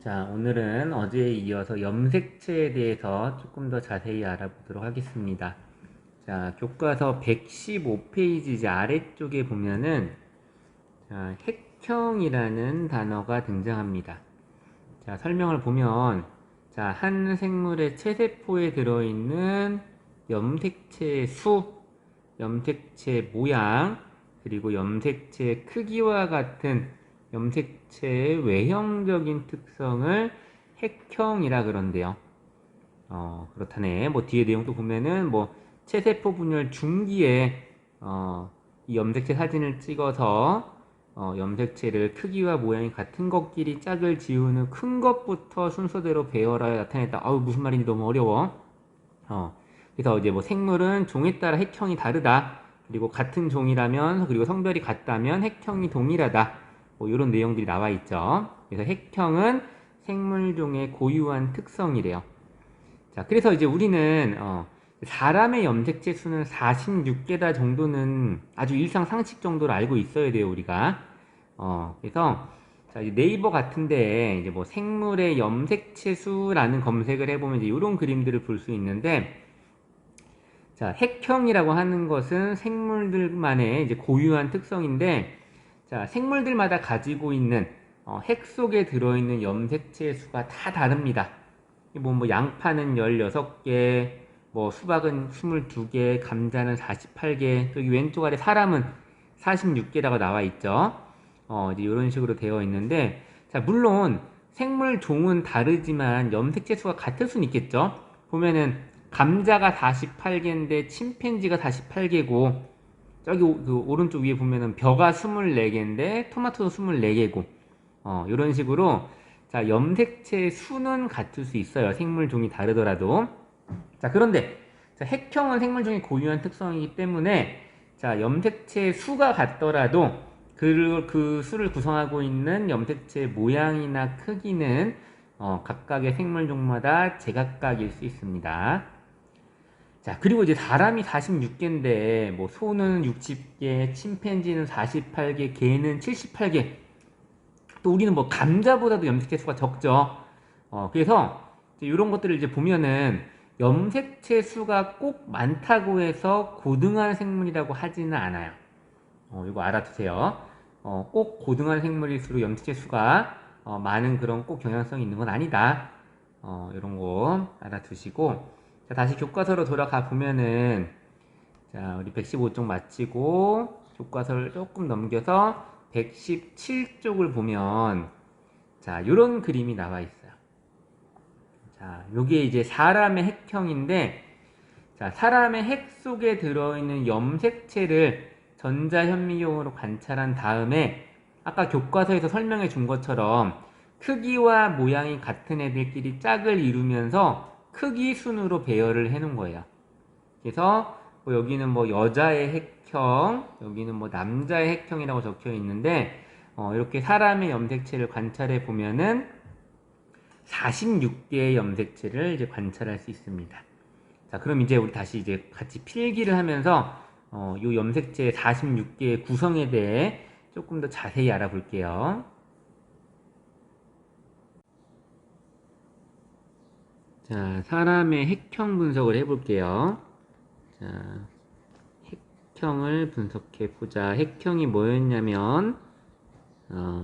자, 오늘은 어제에 이어서 염색체에 대해서 조금 더 자세히 알아보도록 하겠습니다. 자, 교과서 115페이지 이제 아래쪽에 보면은 자, 핵형이라는 단어가 등장합니다. 자, 설명을 보면 자, 한 생물의 체세포에 들어있는 염색체의 수, 염색체 모양, 그리고 염색체 크기와 같은 염색체의 외형적인 특성을 핵형이라 그런대요. 그렇다네. 뭐 뒤에 내용도 보면은 뭐 체세포 분열 중기에 이 염색체 사진을 찍어서 염색체를 크기와 모양이 같은 것끼리 짝을 지우는 큰 것부터 순서대로 배열하여 나타냈다. 아우 무슨 말인지 너무 어려워. 그래서 이제 뭐 생물은 종에 따라 핵형이 다르다. 그리고 같은 종이라면 그리고 성별이 같다면 핵형이 동일하다. 뭐 이런 내용들이 나와 있죠. 그래서 핵형은 생물종의 고유한 특성이래요. 자, 그래서 이제 우리는 사람의 염색체 수는 46개다 정도는 아주 일상 상식 정도로 알고 있어야 돼요, 우리가. 그래서 자, 이제 네이버 같은데 이제 뭐 생물의 염색체 수라는 검색을 해보면 이제 이런 그림들을 볼 수 있는데, 자, 핵형이라고 하는 것은 생물들만의 이제 고유한 특성인데, 자, 생물들마다 가지고 있는 핵 속에 들어있는 염색체 수가 다 다릅니다. 뭐 양파는 16개, 뭐 수박은 22개, 감자는 48개, 여기 왼쪽 아래 사람은 46개라고 나와 있죠. 이제 이런 식으로 되어 있는데, 자, 물론 생물 종은 다르지만 염색체 수가 같을 수는 있겠죠. 보면은 감자가 48개인데 침팬지가 48개고, 저기 그 오른쪽 위에 보면은 벼가 24개인데 토마토도 24개고, 이런 식으로 자, 염색체 수는 같을 수 있어요. 생물 종이 다르더라도. 자, 그런데 자, 핵형은 생물 종의 고유한 특성이기 때문에 자, 염색체 수가 같더라도 그 수를 구성하고 있는 염색체 모양이나 크기는 각각의 생물 종마다 제각각일 수 있습니다. 자, 그리고 이제 사람이 46개인데 뭐 소는 60개, 침팬지는 48개, 개는 78개. 또 우리는 뭐 감자보다도 염색체 수가 적죠. 그래서 이런 것들을 이제 보면은 염색체 수가 꼭 많다고 해서 고등한 생물이라고 하지는 않아요. 이거 알아두세요. 꼭 고등한 생물일수록 염색체 수가 많은 그런 꼭 경향성이 있는 건 아니다. 이런 거 알아두시고, 자, 다시 교과서로 돌아가 보면은 자, 우리 115쪽 마치고 교과서를 조금 넘겨서 117쪽을 보면 자, 요런 그림이 나와 있어요. 자, 요게 이제 사람의 핵형인데, 자, 사람의 핵 속에 들어있는 염색체를 전자현미경으로 관찰한 다음에 아까 교과서에서 설명해 준 것처럼 크기와 모양이 같은 애들끼리 짝을 이루면서 크기 순으로 배열을 해 놓은 거예요. 그래서 뭐 여기는 뭐 여자의 핵형, 여기는 뭐 남자의 핵형이라고 적혀 있는데, 이렇게 사람의 염색체를 관찰해 보면은 46개의 염색체를 이제 관찰할 수 있습니다. 자, 그럼 이제 우리 다시 이제 같이 필기를 하면서 요 염색체 46개의 구성에 대해 조금 더 자세히 알아볼게요. 자, 사람의 핵형 분석을 해볼게요. 자, 핵형을 분석해 보자. 핵형이 뭐였냐면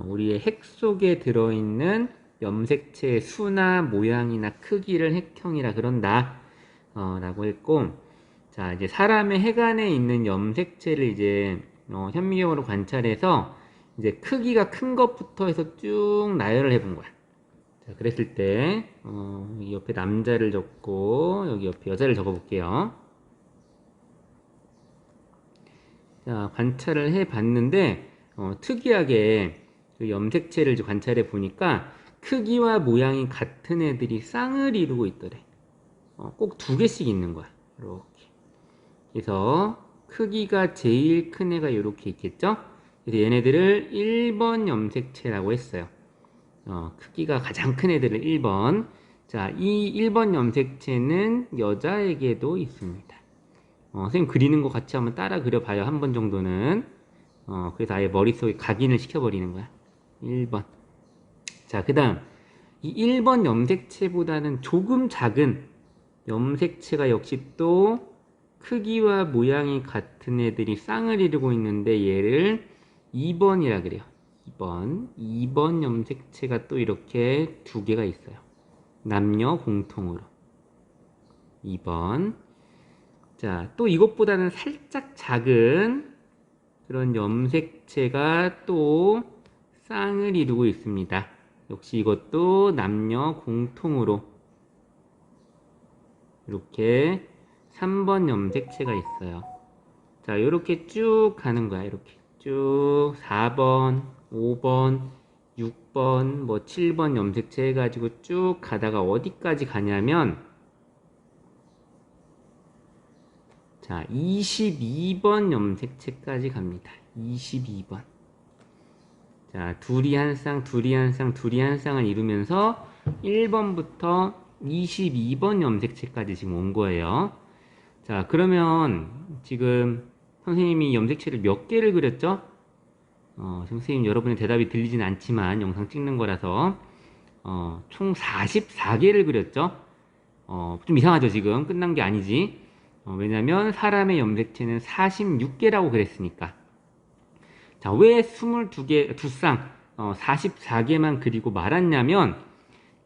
우리의 핵 속에 들어있는 염색체의 수나 모양이나 크기를 핵형이라 그런다. 라고 했고, 자, 이제 사람의 핵 안에 있는 염색체를 이제 현미경으로 관찰해서 이제 크기가 큰 것부터 해서 쭉 나열을 해본 거야. 자, 그랬을 때 이 옆에 남자를 적고 여기 옆에 여자를 적어볼게요. 자, 관찰을 해봤는데 특이하게 그 염색체를 이제 관찰해 보니까 크기와 모양이 같은 애들이 쌍을 이루고 있더래. 꼭 두 개씩 있는 거야. 이렇게. 그래서 크기가 제일 큰 애가 이렇게 있겠죠? 그래서 얘네들을 1번 염색체라고 했어요. 크기가 가장 큰 애들을 1번. 자, 이 1번 염색체는 여자에게도 있습니다. 선생님 그리는 거 같이 한번 따라 그려봐요. 한 번 정도는. 그래서 아예 머릿속에 각인을 시켜버리는 거야. 1번. 자, 그 다음. 이 1번 염색체보다는 조금 작은 염색체가 역시 또 크기와 모양이 같은 애들이 쌍을 이루고 있는데 얘를 2번이라 그래요. 2번 염색체가 또 이렇게 두 개가 있어요. 남녀 공통으로. 2번. 자, 또 이것보다는 살짝 작은 그런 염색체가 또 쌍을 이루고 있습니다. 역시 이것도 남녀 공통으로 이렇게 3번 염색체가 있어요. 자, 이렇게 쭉 가는 거야. 이렇게 쭉 4번, 5번, 6번, 뭐 7번 염색체 해가지고 쭉 가다가 어디까지 가냐면 자, 22번 염색체까지 갑니다. 22번. 자, 둘이 한 쌍, 둘이 한 쌍, 둘이 한 쌍을 이루면서 1번부터 22번 염색체까지 지금 온 거예요. 자, 그러면 지금 선생님이 염색체를 몇 개를 그렸죠? 선생님 여러분의 대답이 들리진 않지만 영상 찍는 거라서 총 44개를 그렸죠? 좀 이상하죠, 지금? 끝난 게 아니지. 왜냐면 사람의 염색체는 46개라고 그랬으니까. 자, 왜 22개, 두 쌍, 44개만 그리고 말았냐면,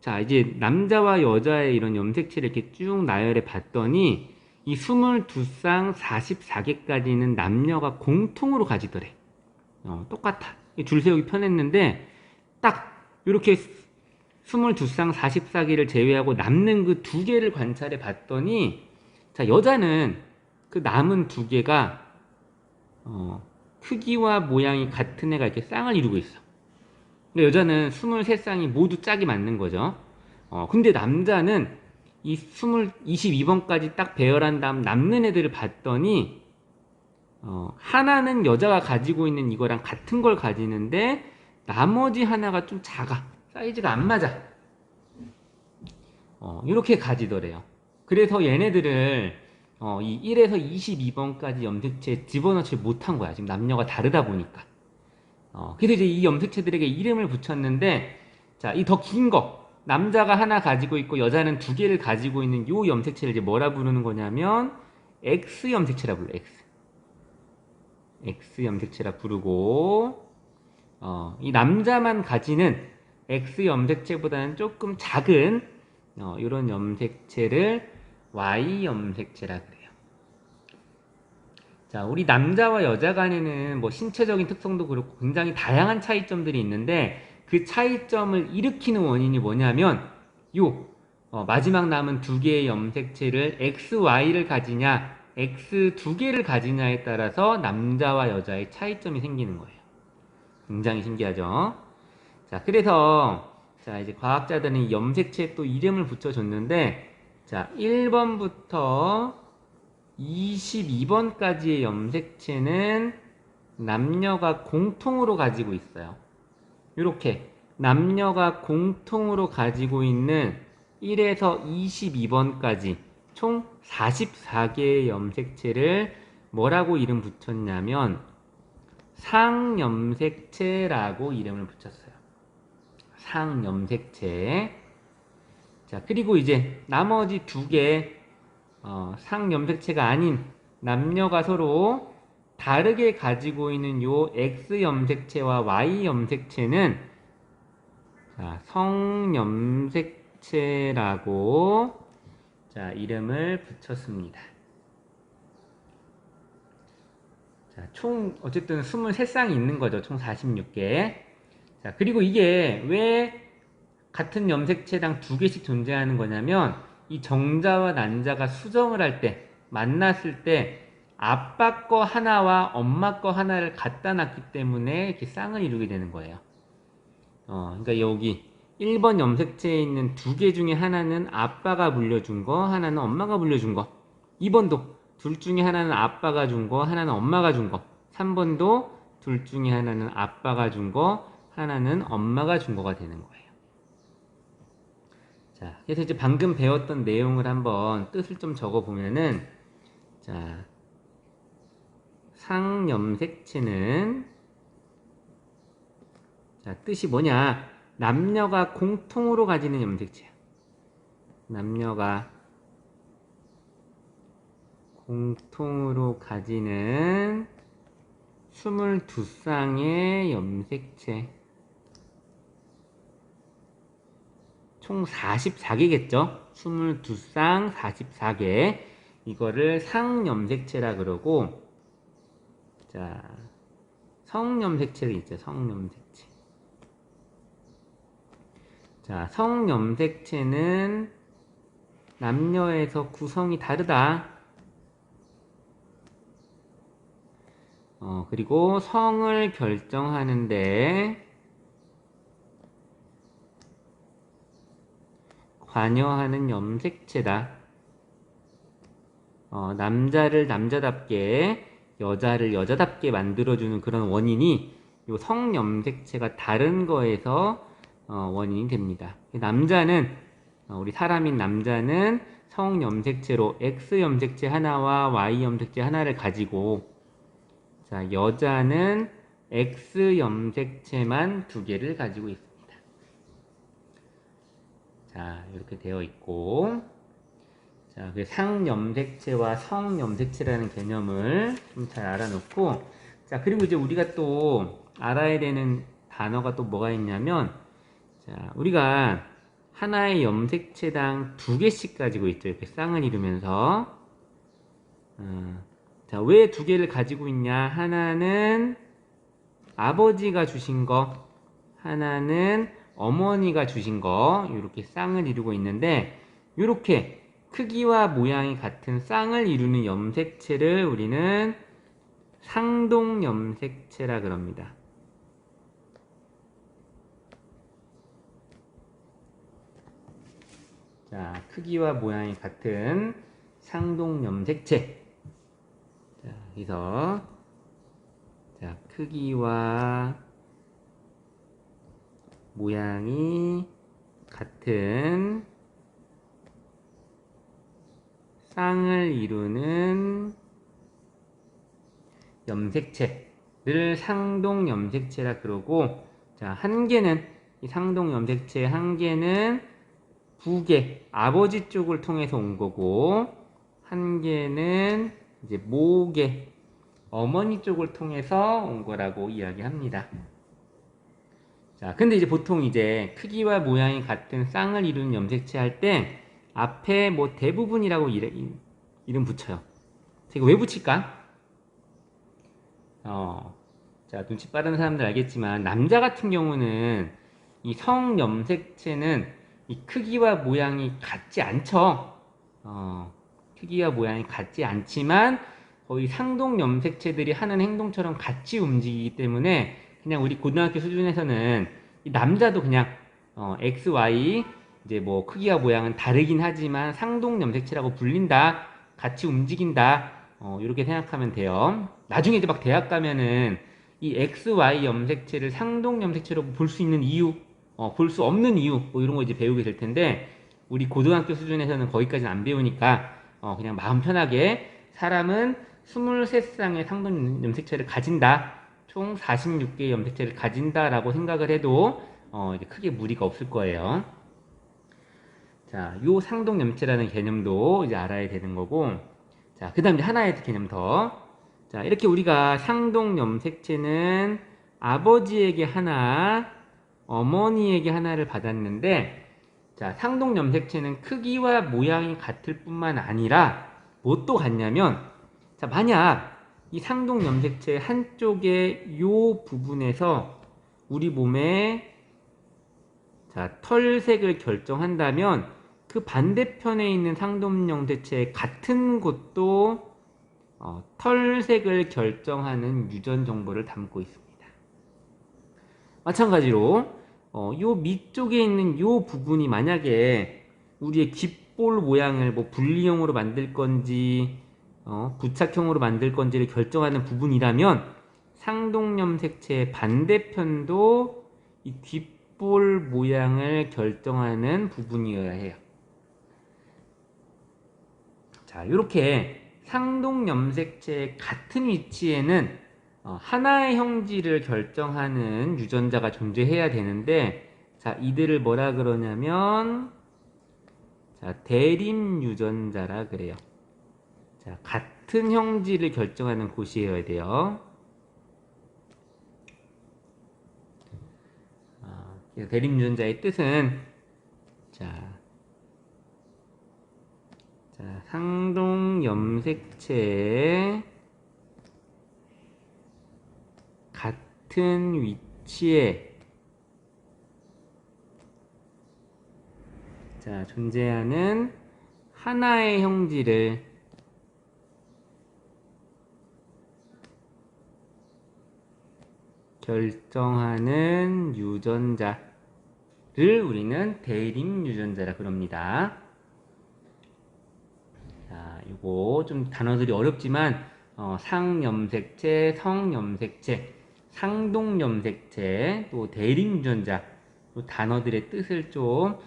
자, 이제 남자와 여자의 이런 염색체를 이렇게 쭉 나열해 봤더니, 이 22쌍 44개까지는 남녀가 공통으로 가지더래. 똑같아. 줄 세우기 편했는데, 딱, 이렇게 22쌍 44개를 제외하고 남는 그 두 개를 관찰해 봤더니, 자, 여자는 그 남은 두 개가, 크기와 모양이 같은 애가 이렇게 쌍을 이루고 있어. 근데 여자는 23쌍이 모두 짝이 맞는 거죠. 근데 남자는 이 22번까지 딱 배열한 다음 남는 애들을 봤더니, 하나는 여자가 가지고 있는 이거랑 같은 걸 가지는데, 나머지 하나가 좀 작아. 사이즈가 안 맞아. 이렇게 가지더래요. 그래서 얘네들을 이 1에서 22번까지 염색체에 집어넣지 못한 거야. 지금 남녀가 다르다 보니까. 그래서 이제 이 염색체들에게 이름을 붙였는데, 자, 이 더 긴 거. 남자가 하나 가지고 있고 여자는 두 개를 가지고 있는 요 염색체를 이제 뭐라 부르는 거냐면, X 염색체라 불러, X. X 염색체라 부르고, 이 남자만 가지는 X 염색체보다는 조금 작은, 이런 염색체를 Y 염색체라 그래요. 자, 우리 남자와 여자 간에는 뭐 신체적인 특성도 그렇고 굉장히 다양한 차이점들이 있는데 그 차이점을 일으키는 원인이 뭐냐면 요 마지막 남은 두 개의 염색체를 XY를 가지냐 X 두 개를 가지냐에 따라서 남자와 여자의 차이점이 생기는 거예요. 굉장히 신기하죠? 자, 그래서 자, 이제 과학자들은 염색체에 또 이름을 붙여줬는데 자, 1번부터 22번까지의 염색체는 남녀가 공통으로 가지고 있어요. 이렇게 남녀가 공통으로 가지고 있는 1에서 22번까지 총 44개의 염색체를 뭐라고 이름 붙였냐면 상염색체라고 이름을 붙였어요. 상염색체. 자, 그리고 이제 나머지 두 개 상염색체가 아닌 남녀가 서로 다르게 가지고 있는 요 X 염색체와 Y 염색체는 자, 성염색체라고 자, 이름을 붙였습니다. 자, 총 어쨌든 23쌍이 있는 거죠. 총 46개. 자, 그리고 이게 왜 같은 염색체당 두 개씩 존재하는 거냐면 이 정자와 난자가 수정을 할 때 만났을 때 아빠 거 하나와 엄마 거 하나를 갖다 놨기 때문에 이렇게 쌍을 이루게 되는 거예요. 그러니까 여기 1번 염색체에 있는 두 개 중에 하나는 아빠가 물려준 거, 하나는 엄마가 물려준 거. 2번도 둘 중에 하나는 아빠가 준 거, 하나는 엄마가 준 거. 3번도 둘 중에 하나는 아빠가 준 거, 하나는 엄마가 준 거가 되는 거예요. 자, 그래서 이제 방금 배웠던 내용을 한번 뜻을 좀 적어 보면은, 자, 상염색체는, 자, 뜻이 뭐냐? 남녀가 공통으로 가지는 염색체야. 남녀가 공통으로 가지는 22쌍의 염색체. 총 44개겠죠? 22쌍 44개. 이거를 상염색체라 그러고, 자, 성염색체가 있죠. 성염색체. 자, 성염색체는 남녀에서 구성이 다르다. 그리고 성을 결정하는데 관여하는 염색체다. 남자를 남자답게, 여자를 여자답게 만들어주는 그런 원인이 이 성염색체가 다른 거에서 원인이 됩니다. 남자는, 우리 사람인 남자는 성염색체로 X염색체 하나와 Y염색체 하나를 가지고, 자, 여자는 X염색체만 2개를 가지고 있습니다. 자, 이렇게 되어 있고, 자, 그 상염색체와 성염색체라는 개념을 좀 잘 알아놓고, 자, 그리고 이제 우리가 또 알아야 되는 단어가 또 뭐가 있냐면, 자, 우리가 하나의 염색체당 2개씩 가지고 있죠. 이렇게 쌍을 이루면서. 자, 왜 2개를 가지고 있냐? 하나는 아버지가 주신 거, 하나는 어머니가 주신 거, 이렇게 쌍을 이루고 있는데, 이렇게 크기와 모양이 같은 쌍을 이루는 염색체를 우리는 상동염색체라 그럽니다. 자, 크기와 모양이 같은 상동염색체. 자, 여기서, 자, 크기와 모양이 같은 쌍을 이루는 염색체를 상동염색체라 그러고, 자, 한 개는, 이 상동염색체 한 개는 부계, 아버지 쪽을 통해서 온 거고, 한 개는 이제 모계, 어머니 쪽을 통해서 온 거라고 이야기합니다. 자, 근데 이제 보통 이제 크기와 모양이 같은 쌍을 이루는 염색체 할 때 앞에 뭐 대부분이라고 이름 붙여요. 이거 왜 붙일까? 자, 눈치 빠른 사람들 알겠지만 남자 같은 경우는 이 성염색체는 이 크기와 모양이 같지 않죠. 크기와 모양이 같지 않지만 거의 상동염색체들이 하는 행동처럼 같이 움직이기 때문에 그냥 우리 고등학교 수준에서는 이 남자도 그냥 X, Y 이제 뭐 크기와 모양은 다르긴 하지만 상동염색체라고 불린다, 같이 움직인다, 이렇게 생각하면 돼요. 나중에 이제 막 대학 가면은 이 X, Y 염색체를 상동염색체로 볼 수 있는 이유, 볼 수 없는 이유, 뭐 이런 거 이제 배우게 될 텐데 우리 고등학교 수준에서는 거기까지는 안 배우니까 그냥 마음 편하게 사람은 23쌍의 상동염색체를 가진다, 총 46개의 염색체를 가진다라고 생각을 해도 이제 크게 무리가 없을 거예요. 자, 요 상동염색체라는 개념도 이제 알아야 되는 거고, 자, 그 다음 이제 하나의 개념 더. 자, 이렇게 우리가 상동염색체는 아버지에게 하나, 어머니에게 하나를 받았는데, 자, 상동염색체는 크기와 모양이 같을 뿐만 아니라, 뭐 또 같냐면, 자, 만약 이 상동염색체 한쪽의 요 부분에서 우리 몸에 자, 털색을 결정한다면 그 반대편에 있는 상동염색체 같은 곳도 털색을 결정하는 유전 정보를 담고 있습니다. 마찬가지로 요 밑쪽에 있는 요 부분이 만약에 우리의 귓볼 모양을 뭐 분리형으로 만들 건지 부착형으로 만들 건지를 결정하는 부분이라면 상동염색체의 반대편도 이 귓볼 모양을 결정하는 부분이어야 해요. 자, 이렇게 상동염색체의 같은 위치에는 하나의 형질을 결정하는 유전자가 존재해야 되는데 자, 이들을 뭐라 그러냐면, 자, 대립유전자라 그래요. 자, 같은 형질을 결정하는 곳이어야 돼요. 대립유전자의 뜻은, 자, 상동염색체에 같은 위치에 존재하는 하나의 형질을 결정하는 유전자를 우리는 대립유전자라 그럽니다. 자, 이거 좀 단어들이 어렵지만 상염색체, 성염색체, 상동염색체, 또 대립유전자 이 단어들의 뜻을 좀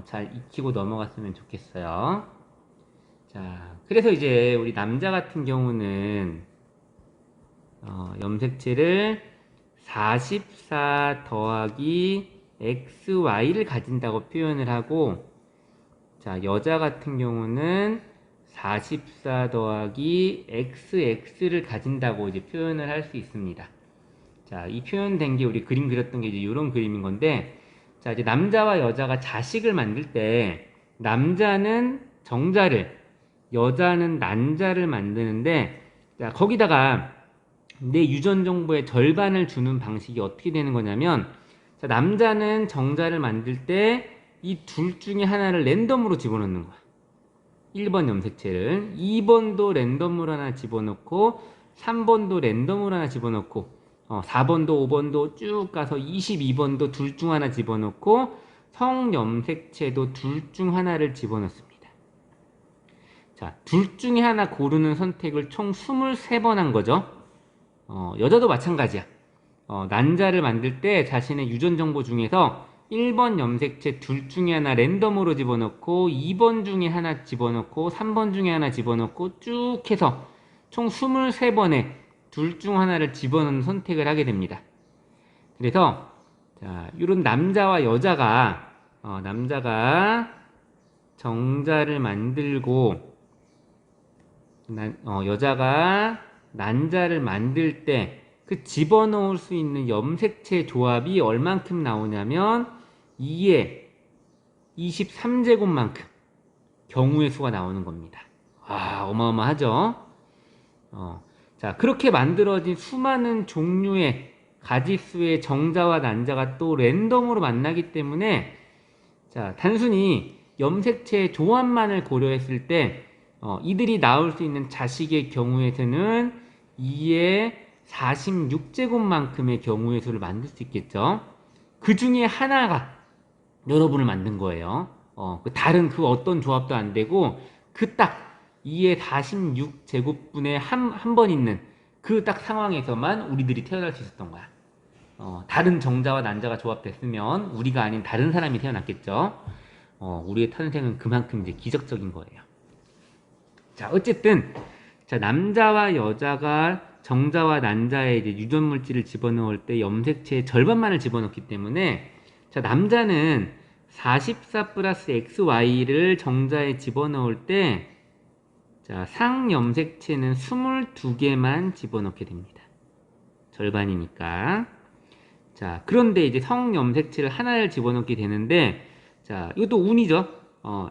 잘 익히고 넘어갔으면 좋겠어요. 자, 그래서 이제 우리 남자 같은 경우는 염색체를 44 더하기 XY를 가진다고 표현을 하고, 자, 여자 같은 경우는 44 더하기 XX를 가진다고 이제 표현을 할 수 있습니다. 자, 이 표현된 게 우리 그림 그렸던 게 이제 이런 그림인 건데, 자, 이제 남자와 여자가 자식을 만들 때, 남자는 정자를, 여자는 난자를 만드는데, 자, 거기다가 내 유전 정보의 절반을 주는 방식이 어떻게 되는 거냐면, 자, 남자는 정자를 만들 때 이 둘 중에 하나를 랜덤으로 집어넣는 거야. 1번 염색체를 2번도 랜덤으로 하나 집어넣고 3번도 랜덤으로 하나 집어넣고 4번도 5번도 쭉 가서 22번도 둘 중 하나 집어넣고 성염색체도 둘 중 하나를 집어넣습니다. 자, 둘 중에 하나 고르는 선택을 총 23번 한 거죠. 여자도 마찬가지야. 난자를 만들 때 자신의 유전 정보 중에서 1번 염색체 둘 중에 하나 랜덤으로 집어넣고 2번 중에 하나 집어넣고 3번 중에 하나 집어넣고 쭉 해서 총 23번에 둘 중 하나를 집어넣는 선택을 하게 됩니다. 그래서 자, 이런 남자와 여자가 남자가 정자를 만들고 여자가 난자를 만들 때 그 집어넣을 수 있는 염색체 조합이 얼만큼 나오냐면 2의 23제곱만큼 경우의 수가 나오는 겁니다. 와, 어마어마하죠? 자, 그렇게 만들어진 수많은 종류의 가지수의 정자와 난자가 또 랜덤으로 만나기 때문에 자, 단순히 염색체의 조합만을 고려했을 때 이들이 낳을 수 있는 자식의 경우에서는 2의 46제곱만큼의 경우의 수를 만들 수 있겠죠. 그 중에 하나가 여러분을 만든 거예요. 다른 그 어떤 조합도 안 되고 그 딱 2의 46제곱분의 한 번 있는 그 딱 상황에서만 우리들이 태어날 수 있었던 거야. 다른 정자와 난자가 조합됐으면 우리가 아닌 다른 사람이 태어났겠죠. 우리의 탄생은 그만큼 이제 기적적인 거예요. 자, 어쨌든 자, 남자와 여자가 정자와 난자에 이제 유전 물질을 집어넣을 때 염색체의 절반만을 집어넣기 때문에 자, 남자는 44 플러스 XY를 정자에 집어넣을 때 자, 상염색체는 22개만 집어넣게 됩니다. 절반이니까. 자, 그런데 이제 성염색체를 하나를 집어넣게 되는데 자, 이것도 운이죠.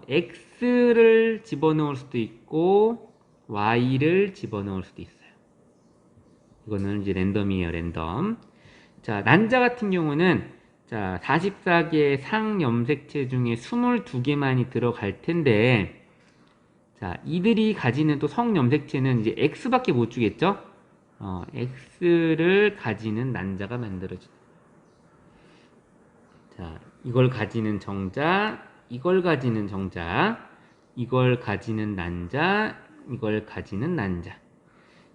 X를 집어넣을 수도 있고 Y를 집어넣을 수도 있어요. 이거는 이제 랜덤이에요, 랜덤. 자, 난자 같은 경우는 자, 44개의 상염색체 중에 22개만이 들어갈 텐데 자, 이들이 가지는 또 성염색체는 이제 X밖에 못 주겠죠? X를 가지는 난자가 만들어진다. 자, 이걸 가지는 정자, 이걸 가지는 정자, 이걸 가지는 난자, 이걸 가지는 난자.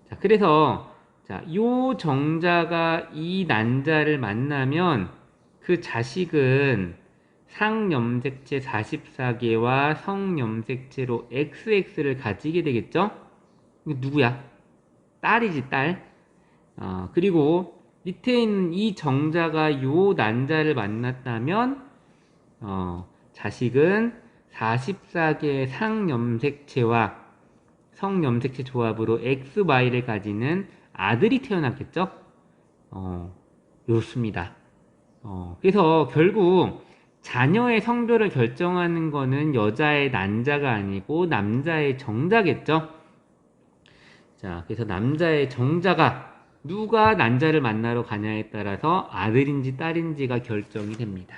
자, 그래서 자, 요 정자가 이 난자를 만나면 그 자식은 상염색체 44개와 성염색체로 XX를 가지게 되겠죠? 이게 누구야? 딸이지, 딸. 그리고 밑에 있는 이 정자가 요 난자를 만났다면 자식은 44개의 상염색체와 성염색체 조합으로 XY를 가지는 아들이 태어났겠죠? 요렇습니다. 그래서 결국 자녀의 성별을 결정하는 거는 여자의 난자가 아니고 남자의 정자겠죠? 자, 그래서 남자의 정자가 누가 난자를 만나러 가냐에 따라서 아들인지 딸인지가 결정이 됩니다.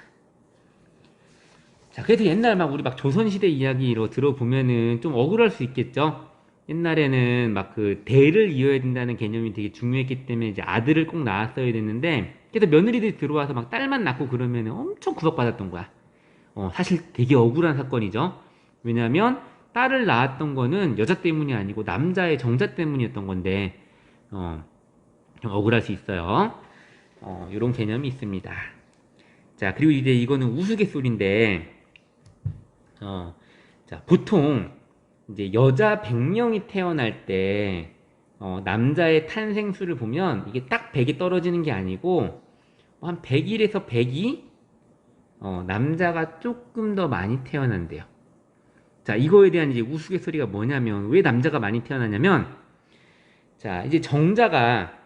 자, 그래서 옛날 막 우리 막 조선시대 이야기로 들어보면은 좀 억울할 수 있겠죠? 옛날에는 막 그 대를 이어야 된다는 개념이 되게 중요했기 때문에 이제 아들을 꼭 낳았어야 됐는데, 그래서 며느리들이 들어와서 막 딸만 낳고 그러면은 엄청 구박받았던 거야. 사실 되게 억울한 사건이죠. 왜냐면 딸을 낳았던 거는 여자 때문이 아니고 남자의 정자 때문이었던 건데, 좀 억울할 수 있어요. 이런 개념이 있습니다. 자, 그리고 이제 이거는 우스갯소리인데, 자, 보통 이제 여자 100명이 태어날 때 남자의 탄생수를 보면 이게 딱 100이 떨어지는 게 아니고 한 100일에서 102 남자가 조금 더 많이 태어난대요. 자, 이거에 대한 이제 우스갯소리가 뭐냐면, 왜 남자가 많이 태어나냐면, 자, 이제 정자가,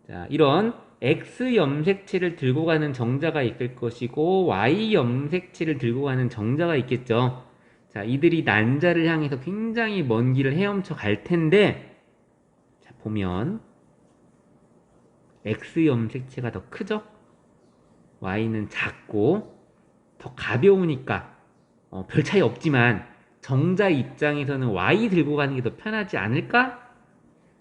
자, 이런 X 염색체를 들고 가는 정자가 있을 것이고, Y 염색체를 들고 가는 정자가 있겠죠. 자, 이들이 난자를 향해서 굉장히 먼 길을 헤엄쳐 갈 텐데, 자, 보면, X 염색체가 더 크죠? Y는 작고, 더 가벼우니까, 별 차이 없지만, 정자 입장에서는 Y 들고 가는 게 더 편하지 않을까?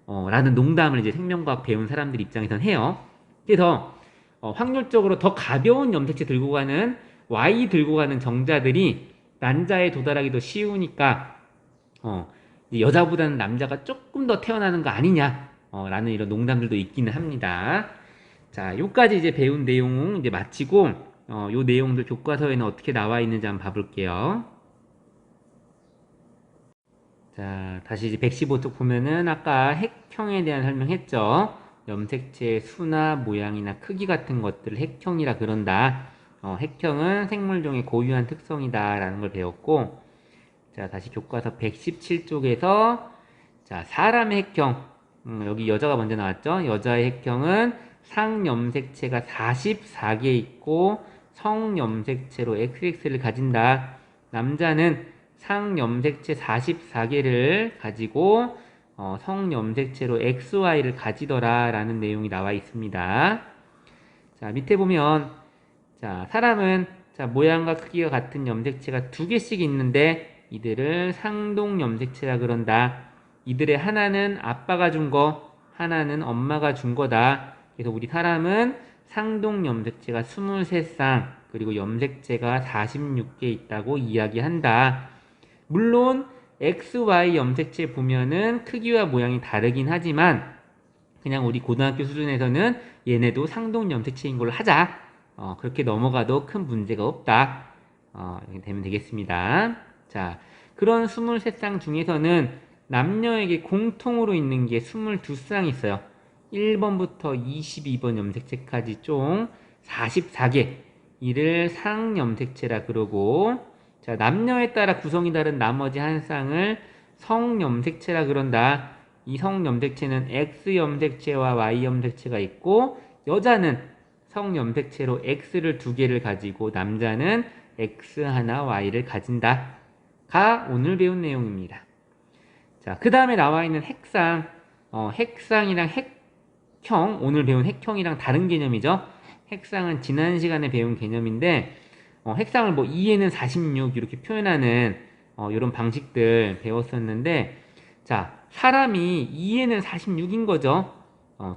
라는 농담을 이제 생명과학 배운 사람들 입장에서는 해요. 그래서 확률적으로 더 가벼운 염색체 들고 가는 Y 들고 가는 정자들이 난자에 도달하기 더 쉬우니까 여자보다는 남자가 조금 더 태어나는 거 아니냐 라는 이런 농담들도 있기는 합니다. 자, 요까지 이제 배운 내용 이제 마치고 요 내용들 교과서에는 어떻게 나와 있는지 한번 봐볼게요. 자, 다시 이제 115쪽 보면은 아까 핵형에 대한 설명했죠. 염색체의 수나 모양이나 크기 같은 것들을 핵형이라 그런다. 핵형은 생물종의 고유한 특성이다 라는 걸 배웠고, 자, 다시 교과서 117쪽에서 자, 사람의 핵형, 여기 여자가 먼저 나왔죠. 여자의 핵형은 상염색체가 44개 있고 성염색체로 XX를 가진다. 남자는 상염색체 44개를 가지고 성염색체로 XY를 가지더라 라는 내용이 나와 있습니다. 자, 밑에 보면 자, 사람은 자, 모양과 크기가 같은 염색체가 2개씩 있는데 이들을 상동염색체라 그런다. 이들의 하나는 아빠가 준 거, 하나는 엄마가 준 거다. 그래서 우리 사람은 상동염색체가 23쌍, 그리고 염색체가 46개 있다고 이야기한다. 물론 XY 염색체 보면은 크기와 모양이 다르긴 하지만 그냥 우리 고등학교 수준에서는 얘네도 상동 염색체인 걸로 하자. 그렇게 넘어가도 큰 문제가 없다. 이렇게 되면 되겠습니다. 자, 그런 23쌍 중에서는 남녀에게 공통으로 있는 게 22쌍 있어요. 1번부터 22번 염색체까지 총 44개. 이를 상염색체라 그러고, 자, 남녀에 따라 구성이 다른 나머지 한 쌍을 성염색체라 그런다. 이 성염색체는 X염색체와 Y염색체가 있고, 여자는 성염색체로 X를 2개를 가지고 남자는 X 하나 Y를 가진다. 가 오늘 배운 내용입니다. 자, 그 다음에 나와 있는 핵상, 핵상이랑 핵형, 오늘 배운 핵형이랑 다른 개념이죠. 핵상은 지난 시간에 배운 개념인데, 핵상을 뭐 2에는 46 이렇게 표현하는 이런 방식들 배웠었는데, 자, 사람이 2에는 46인 거죠.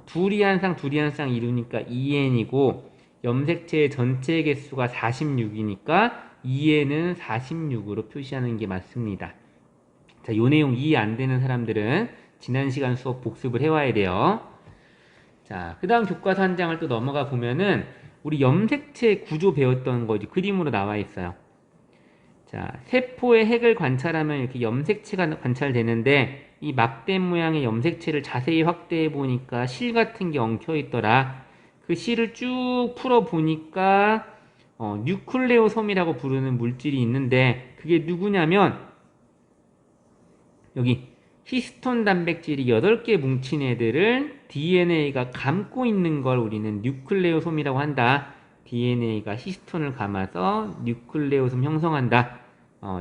둘이 한 쌍, 둘이 한 쌍 이루니까 2n이고, 염색체의 전체 개수가 46이니까 2n은 46으로 표시하는 게 맞습니다. 자, 요 내용 이해 안 되는 사람들은 지난 시간 수업 복습을 해와야 돼요. 자, 그 다음 교과서 한 장을 또 넘어가 보면은 우리 염색체 구조 배웠던 거 이제 그림으로 나와 있어요. 자, 세포의 핵을 관찰하면 이렇게 염색체가 관찰되는데 이 막대 모양의 염색체를 자세히 확대해 보니까 실 같은 게 엉켜 있더라. 그 C를 쭉 풀어보니까 뉴클레오솜이라고 부르는 물질이 있는데 그게 누구냐면 여기 히스톤 단백질이 8개 뭉친 애들을 DNA가 감고 있는 걸 우리는 뉴클레오솜이라고 한다. DNA가 히스톤을 감아서 뉴클레오솜 형성한다.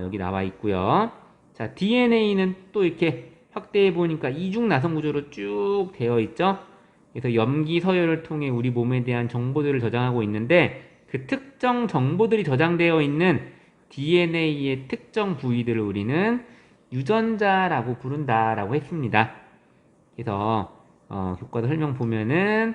여기 나와 있고요. 자, DNA는 또 이렇게 확대해 보니까 이중 나선 구조로 쭉 되어 있죠. 그래서 염기 서열을 통해 우리 몸에 대한 정보들을 저장하고 있는데 그 특정 정보들이 저장되어 있는 DNA의 특정 부위들을 우리는 유전자라고 부른다라고 했습니다. 그래서 교과서 설명 보면은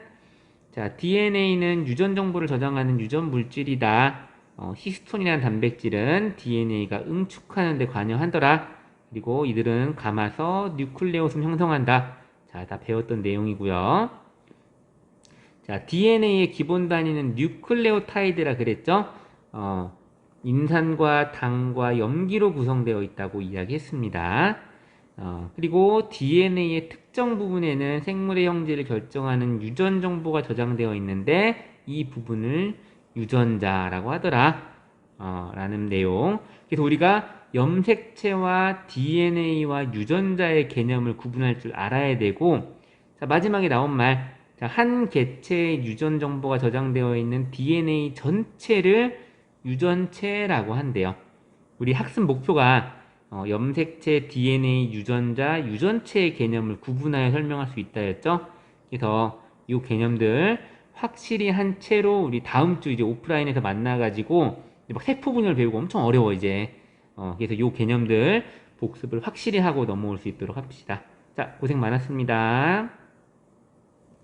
자, DNA는 유전 정보를 저장하는 유전 물질이다. 히스톤이라는 단백질은 DNA가 응축하는 데 관여하더라. 그리고 이들은 감아서 뉴클레오솜 형성한다. 자, 다 배웠던 내용이고요. 자, DNA의 기본 단위는 뉴클레오타이드라 그랬죠? 인산과 당과 염기로 구성되어 있다고 이야기했습니다. 그리고 DNA의 특정 부분에는 생물의 형질을 결정하는 유전 정보가 저장되어 있는데 이 부분을 유전자라고 하더라. 라는 내용. 그래서 우리가 염색체와 DNA와 유전자의 개념을 구분할 줄 알아야 되고, 자, 마지막에 나온 말, 자, 한 개체의 유전 정보가 저장되어 있는 DNA 전체를 유전체라고 한대요. 우리 학습 목표가 염색체, DNA, 유전자, 유전체의 개념을 구분하여 설명할 수 있다 했죠. 그래서 이 개념들 확실히 한 채로 우리 다음 주 이제 오프라인에서 만나가지고 막 세포 분열 배우고 엄청 어려워 이제. 그래서 이 개념들 복습을 확실히 하고 넘어올 수 있도록 합시다. 자, 고생 많았습니다.